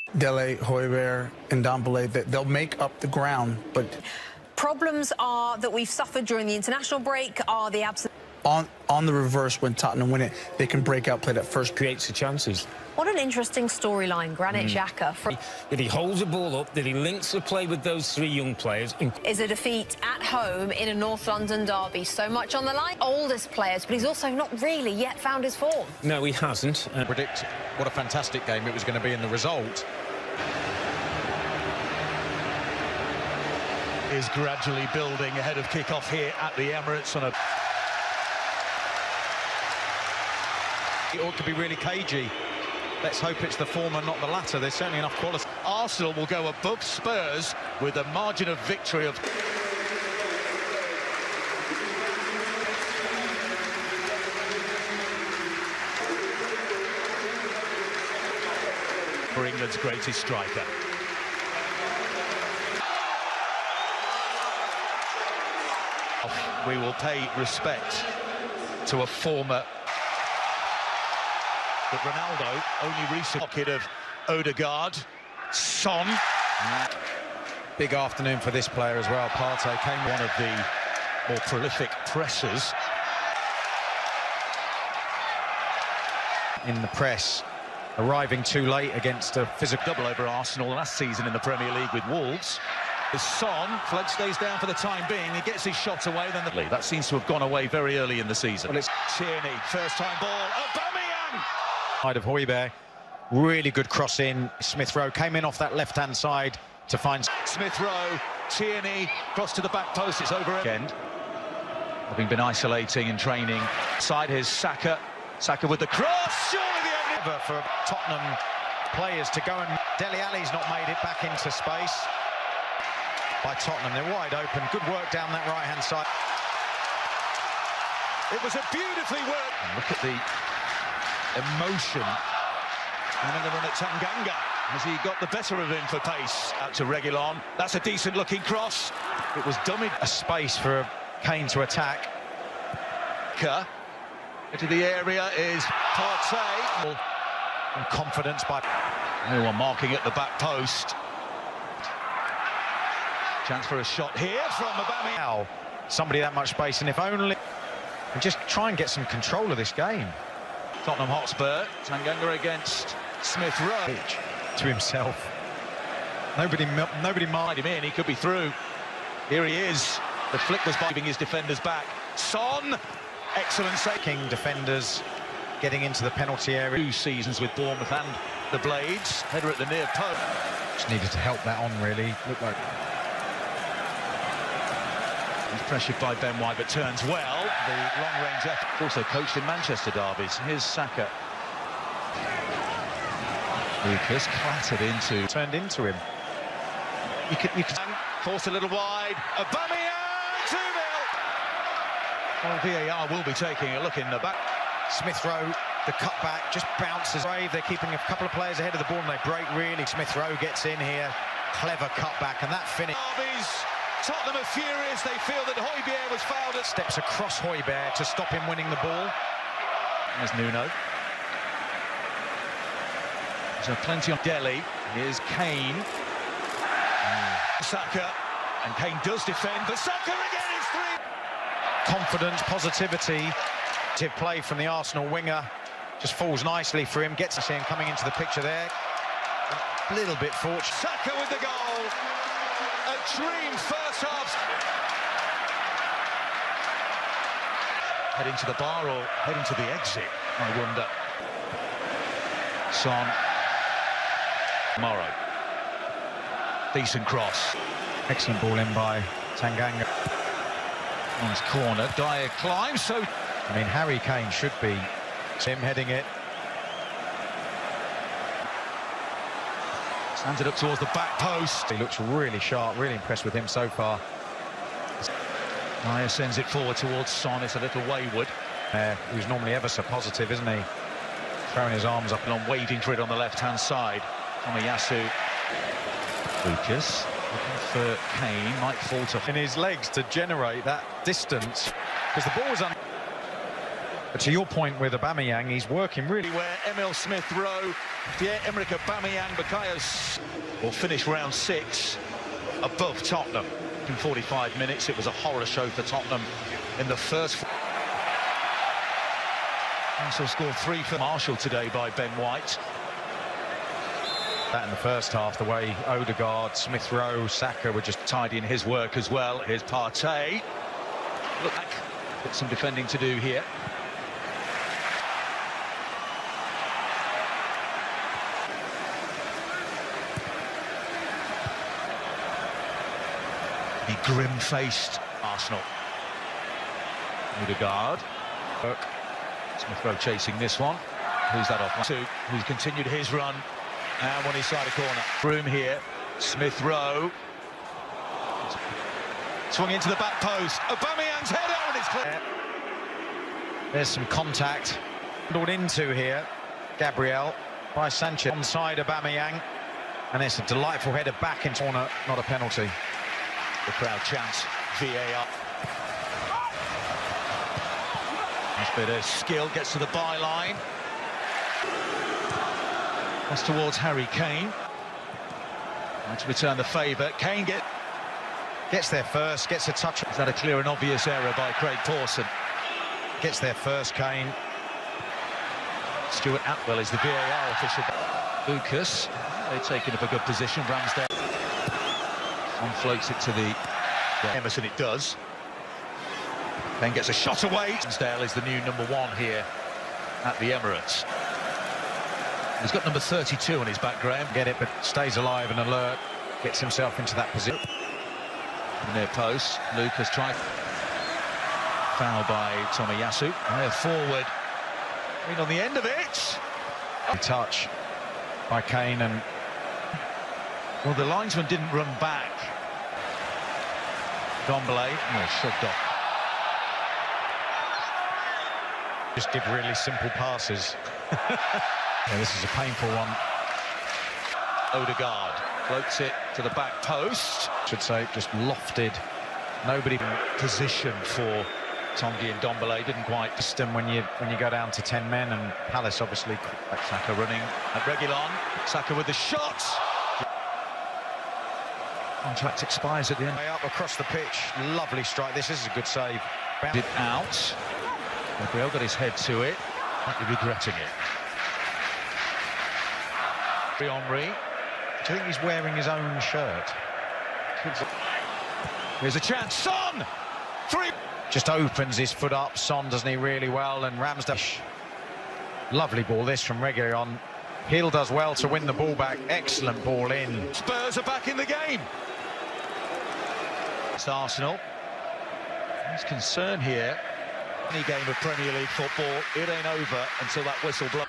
Dele, Højbjerg, and Dombele, they'll make up the ground, but... Problems are that we've suffered during the international break are the absence... On the reverse, when Tottenham win it, they can break out, play that first... Creates the chances. What an interesting storyline, Granit Xhaka. That he holds the ball up, that he links the play with those three young players. Is a defeat at home in a North London derby. So much on the line. Oldest players, but he's also not really yet found his form. No, he hasn't. Predict what a fantastic game it was going to be in the result. Is gradually building ahead of kick-off here at the Emirates on a... It ought to be really cagey. Let's hope it's the former, not the latter. There's certainly enough quality. Arsenal will go above Spurs with a margin of victory of... for England's greatest striker. We will pay respect to a former... But Ronaldo only recent pocket of Odegaard, Son. Big afternoon for this player as well. Partey came One of the more prolific pressers. in the press, arriving too late against a physical... Double over Arsenal last season in the Premier League with Wolves. Son, Flood stays down for the time being. He gets his shots away, then the... That seems to have gone away very early in the season. Well, it's Tierney, first-time ball. Aubamayang! Side of Højbjerg, really good cross in. Smith Rowe came in off that left-hand side to find... Smith Rowe, Tierney, cross to the back post, it's over again. Having been isolating and training. Side here's Saka. Saka with the cross, surely the only... For Tottenham players to go, and Dele Alli's not made it back into space. By Tottenham, they're wide open. Good work down that right-hand side. It was a beautifully worked... Look at the emotion. And then the run at Tanganga as he got the better of him for pace. Out to Reguilon. That's a decent-looking cross. It was dummied. A space for Kane to attack. Into the area is Partey. And confidence by... No one marking at the back post. Chance for a shot here from Aubamayang. Now, somebody that much space, and if only... And just try and get some control of this game. Tottenham Hotspur. Tanganga against Smith Rowe. To himself. Nobody marked him in. He could be through. Here he is. The flick was by his defenders back. Son. Excellent save. King defenders getting into the penalty area. 2 seasons with Bournemouth and the Blades. Header at the near post. Just needed to help that on, really. Looked like... He's pressured by Ben White, but turns well. The long-range effort. Also coached in Manchester derbies. Here's Saka. Lucas clattered into... Turned into him. You can force a little wide. Aubameyang, 2-0. Well, VAR will be taking a look in the back. Smith Rowe, the cutback, just bounces. They're keeping a couple of players ahead of the ball, and they break really. Smith Rowe gets in here. Clever cutback, and that finish. Tottenham are furious. They feel that Højbjerg was fouled. Steps across Højbjerg to stop him winning the ball. There's Nuno. There's plenty on Dele. Here's Kane. Saka. And Kane does defend, but Saka again is 3. Confidence, positivity. Play from the Arsenal winger. Just falls nicely for him. Gets to see him coming into the picture there. A little bit fortunate. Saka with the goal. A dream first half. Heading to the bar or heading to the exit, I wonder. Son. Morrow. Decent cross. Excellent ball in by Tanganga. On his corner, Dyer climbs, so... I mean, Harry Kane should be him heading it. Stands it up towards the back post. He looks really sharp, really impressed with him so far. Dyer sends it forward towards Son. It's a little wayward. Who's normally ever so positive, isn't he? Throwing his arms up and on, waiting for it on the left-hand side. Tomiyasu. Lucas looking for Kane, might fall to... In his legs to generate that distance, because the ball was on... But to your point with Aubamayang, he's working really well. Where Emil Smith-Rowe, Pierre-Emerick Aubameyang, bukayo will finish round 6 above Tottenham. In 45 minutes, it was a horror show for Tottenham in the first. Arsenal scored 3 for Marshall today by Ben White. That in the first half, the way Odegaard, Smith-Rowe, Saka were just tidying his work as well. Here's Partey. Look back, got some defending to do here. The grim-faced Arsenal. Odegaard. Smith-Rowe chasing this one. Who's that off? Who's continued his run. And one inside a corner. Room here. Smith-Rowe. Swung into the back post. Aubameyang's header and it's clear. There's some contact. Handled into here. Gabriel by Sanchez. Onside Aubamayang. And it's a delightful header back into corner. Not a penalty. The crowd chants VAR. Nice bit of skill, gets to the byline. That's towards Harry Kane. Trying to return the favour. Kane gets there first, gets a touch. Is that a clear and obvious error by Craig Pawson? Gets there first, Kane. Stuart Atwell is the VAR official. Lucas, they're taking up a good position. Ramsdale. One floats it to the Emerson, it does. Then gets a shot away. Ramsdale is the new #1 here at the Emirates. He's got number 32 on his back, Graham. Get it, but stays alive and alert. Gets himself into that position. Near post. Lucas tried. Foul by Tomiyasu. They're forward. In on the end of it. Touch by Kane and... Well, the linesman didn't run back. Dombele, shoved off. Just give really simple passes. Yeah, this is a painful one. Odegaard floats it to the back post. Should say, just lofted. Nobody in position for Tongi and Dombele, didn't quite. System when you go down to 10 men, and Palace obviously. Saka running at Reguilon. Saka with the shot. Contract expires at the end. Way up across the pitch, lovely strike. This is a good save. It out. Gabriel got his head to it. Might be regretting it. Henry. Do you think he's wearing his own shirt? Here's a chance. Son! 3. Just opens his foot up. Son, doesn't he, really well? And Ramsdale. Lovely ball this from Reguilon. Hill does well to win the ball back. Excellent ball in. Spurs are back in the game. It's Arsenal. There's concern here. Any game of Premier League football, it ain't over until that whistle blows.